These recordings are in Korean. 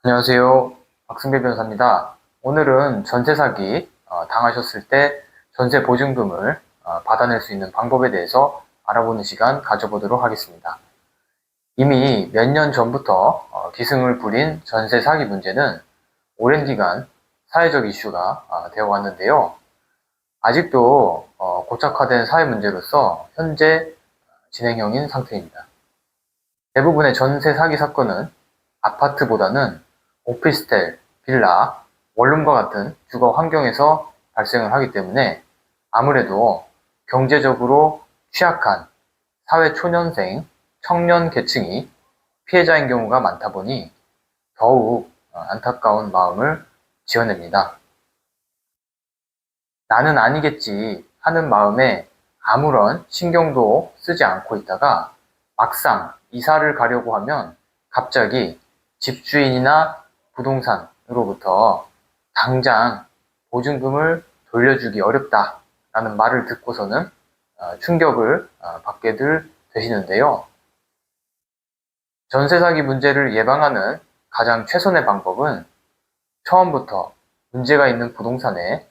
안녕하세요. 박승배 변호사입니다. 오늘은 전세 사기 당하셨을 때 전세 보증금을 받아낼 수 있는 방법에 대해서 알아보는 시간 가져보도록 하겠습니다. 이미 몇 년 전부터 기승을 부린 전세 사기 문제는 오랜 기간 사회적 이슈가 되어 왔는데요. 아직도 고착화된 사회 문제로서 현재 진행형인 상태입니다. 대부분의 전세 사기 사건은 아파트보다는 오피스텔, 빌라, 원룸과 같은 주거 환경에서 발생을 하기 때문에 아무래도 경제적으로 취약한 사회 초년생, 청년 계층이 피해자인 경우가 많다 보니 더욱 안타까운 마음을 지어냅니다. 나는 아니겠지 하는 마음에 아무런 신경도 쓰지 않고 있다가 막상 이사를 가려고 하면 갑자기 집주인이나 부동산으로부터 당장 보증금을 돌려주기 어렵다라는 말을 듣고서는 충격을 받게들 되시는데요. 전세 사기 문제를 예방하는 가장 최선의 방법은 처음부터 문제가 있는 부동산에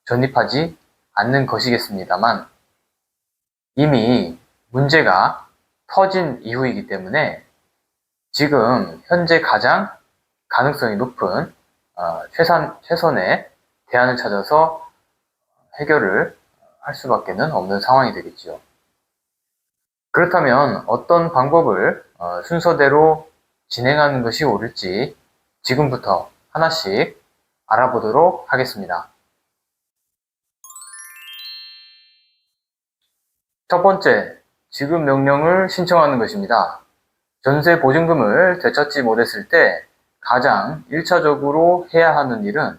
전입하지 않는 것이겠습니다만 이미 문제가 터진 이후이기 때문에 지금 현재 가장 가능성이 높은 최선의 대안을 찾아서 해결을 할 수밖에 없는 상황이 되겠죠. 그렇다면 어떤 방법을 순서대로 진행하는 것이 옳을지 지금부터 하나씩 알아보도록 하겠습니다. 첫 번째, 지급 명령을 신청하는 것입니다. 전세 보증금을 되찾지 못했을 때 가장 1차적으로 해야 하는 일은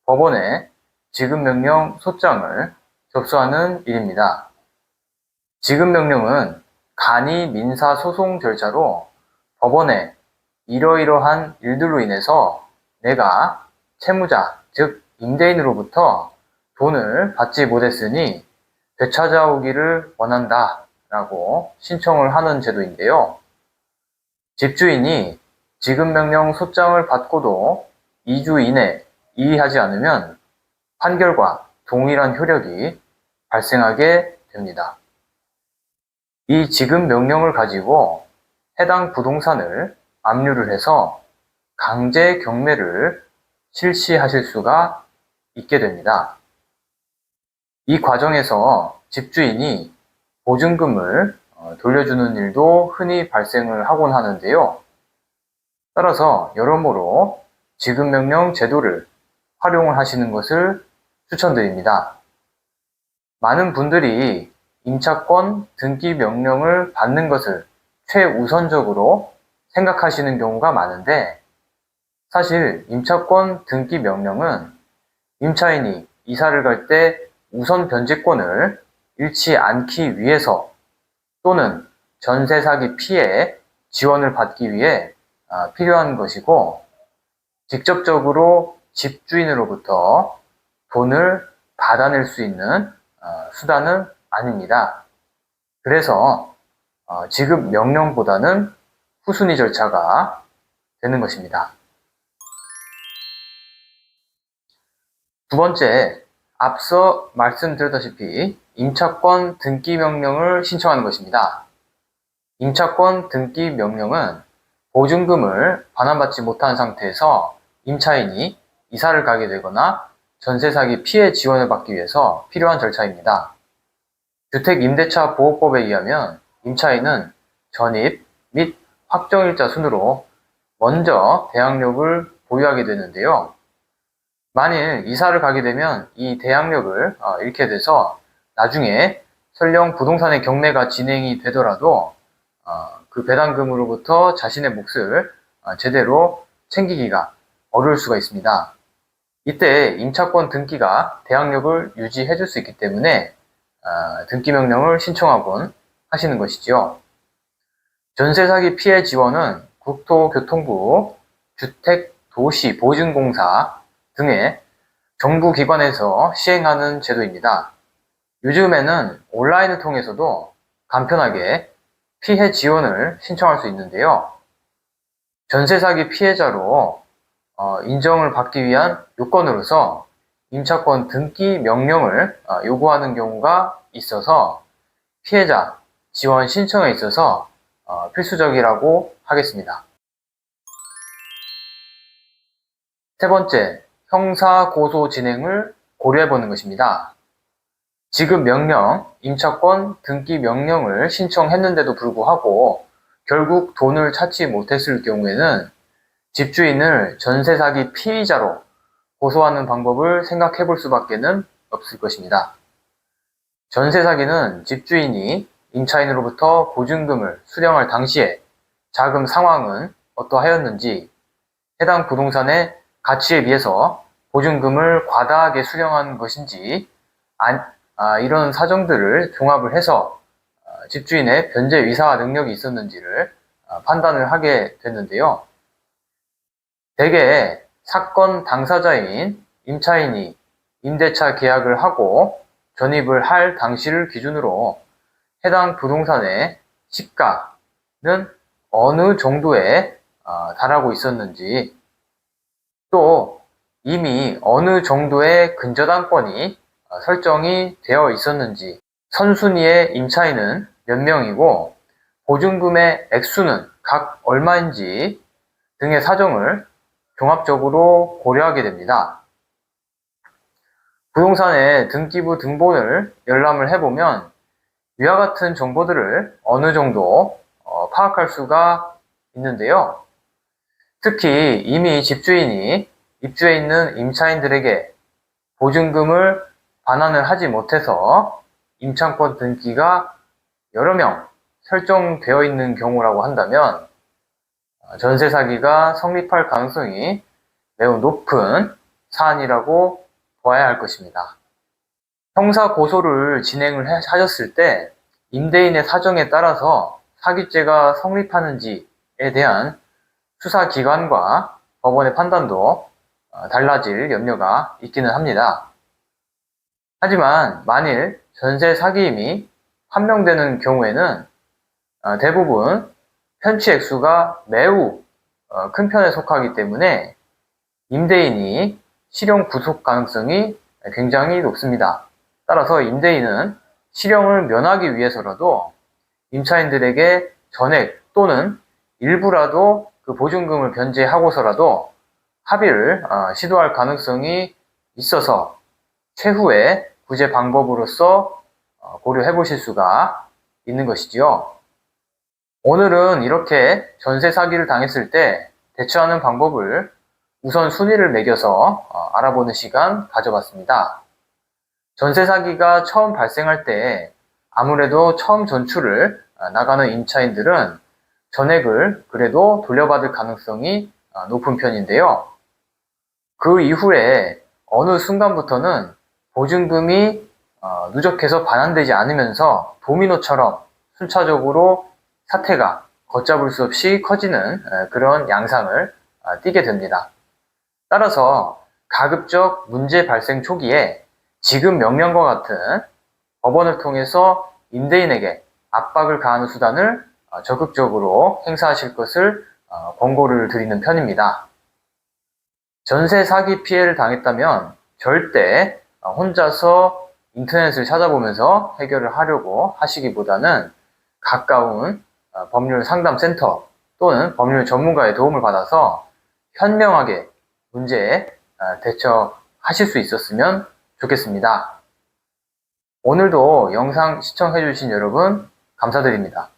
법원에 지급명령 소장을 접수하는 일입니다. 지급명령은 간이 민사소송 절차로 법원에 이러이러한 일들로 인해서 내가 채무자, 즉 임대인으로부터 돈을 받지 못했으니 되찾아오기를 원한다 라고 신청을 하는 제도인데요. 집주인이 지급명령 소장을 받고도 2주 이내 이의하지 않으면 판결과 동일한 효력이 발생하게 됩니다. 이 지급명령을 가지고 해당 부동산을 압류를 해서 강제 경매를 실시하실 수가 있게 됩니다. 이 과정에서 집주인이 보증금을 돌려주는 일도 흔히 발생을 하곤 하는데요. 따라서 여러모로 지급명령 제도를 활용을 하시는 것을 추천드립니다. 많은 분들이 임차권 등기 명령을 받는 것을 최우선적으로 생각하시는 경우가 많은데 사실 임차권 등기 명령은 임차인이 이사를 갈 때 우선 변제권을 잃지 않기 위해서 또는 전세 사기 피해 지원을 받기 위해 필요한 것이고 직접적으로 집주인으로부터 돈을 받아낼 수 있는 수단은 아닙니다. 그래서 지급 명령보다는 후순위 절차가 되는 것입니다. 두 번째, 앞서 말씀드렸다시피 임차권 등기 명령을 신청하는 것입니다. 임차권 등기 명령은 보증금을 반환받지 못한 상태에서 임차인이 이사를 가게 되거나 전세 사기 피해 지원을 받기 위해서 필요한 절차입니다. 주택임대차 보호법에 의하면 임차인은 전입 및 확정일자 순으로 먼저 대항력을 보유하게 되는데요. 만일 이사를 가게 되면 이 대항력을 잃게 돼서 나중에 설령 부동산의 경매가 진행이 되더라도 그 배당금으로부터 자신의 몫을 제대로 챙기기가 어려울 수가 있습니다. 이때 임차권 등기가 대항력을 유지해 줄 수 있기 때문에 등기 명령을 신청하곤 하시는 것이지요. 전세 사기 피해 지원은 국토교통부, 주택도시보증공사 등의 정부 기관에서 시행하는 제도입니다. 요즘에는 온라인을 통해서도 간편하게 피해 지원을 신청할 수 있는데요. 전세 사기 피해자로 인정을 받기 위한 요건으로서 임차권 등기 명령을 요구하는 경우가 있어서 피해자 지원 신청에 있어서 필수적이라고 하겠습니다. 세 번째, 형사 고소 진행을 고려해 보는 것입니다. 지급 명령, 임차권 등기 명령을 신청했는데도 불구하고 결국 돈을 찾지 못했을 경우에는 집주인을 전세 사기 피의자로 고소하는 방법을 생각해 볼 수밖에 없을 것입니다. 전세 사기는 집주인이 임차인으로부터 보증금을 수령할 당시에 자금 상황은 어떠하였는지, 해당 부동산의 가치에 비해서 보증금을 과다하게 수령한 것인지, 이런 사정들을 종합을 해서 집주인의 변제 위사 능력이 있었는지를 판단을 하게 됐는데요. 대개 사건 당사자인 임차인이 임대차 계약을 하고 전입을 할 당시를 기준으로 해당 부동산의 시가는 어느 정도에 달하고 있었는지, 또 이미 어느 정도의 근저당권이 설정이 되어 있었는지, 선순위의 임차인은 몇 명이고 보증금의 액수는 각 얼마인지 등의 사정을 종합적으로 고려하게 됩니다. 부동산의 등기부 등본을 열람을 해보면 위와 같은 정보들을 어느 정도 파악할 수가 있는데요. 특히 이미 집주인이 입주해 있는 임차인들에게 보증금을 반환을 하지 못해서 임차권 등기가 여러 명 설정되어 있는 경우라고 한다면 전세 사기가 성립할 가능성이 매우 높은 사안이라고 봐야 할 것입니다. 형사 고소를 진행을 하셨을 때 임대인의 사정에 따라서 사기죄가 성립하는지에 대한 수사기관과 법원의 판단도 달라질 염려가 있기는 합니다. 하지만 만일 전세 사기임이 판명되는 경우에는 대부분 편취 액수가 매우 큰 편에 속하기 때문에 임대인이 실형 구속 가능성이 굉장히 높습니다. 따라서 임대인은 실형을 면하기 위해서라도 임차인들에게 전액 또는 일부라도 그 보증금을 변제하고서라도 합의를 시도할 가능성이 있어서 최후의 구제 방법으로서 고려해 보실 수가 있는 것이지요. 오늘은 이렇게 전세 사기를 당했을 때 대처하는 방법을 우선 순위를 매겨서 알아보는 시간 가져봤습니다. 전세 사기가 처음 발생할 때 아무래도 처음 전출을 나가는 임차인들은 전액을 그래도 돌려받을 가능성이 높은 편인데요. 그 이후에 어느 순간부터는 보증금이 누적해서 반환되지 않으면서 도미노처럼 순차적으로 사태가 걷잡을 수 없이 커지는 그런 양상을 띠게 됩니다. 따라서 가급적 문제 발생 초기에 지급 명령과 같은 법원을 통해서 임대인에게 압박을 가하는 수단을 적극적으로 행사하실 것을 권고를 드리는 편입니다. 전세 사기 피해를 당했다면 절대 혼자서 인터넷을 찾아보면서 해결을 하려고 하시기보다는 가까운 법률 상담센터 또는 법률 전문가의 도움을 받아서 현명하게 문제에 대처하실 수 있었으면 좋겠습니다. 오늘도 영상 시청해주신 여러분 감사드립니다.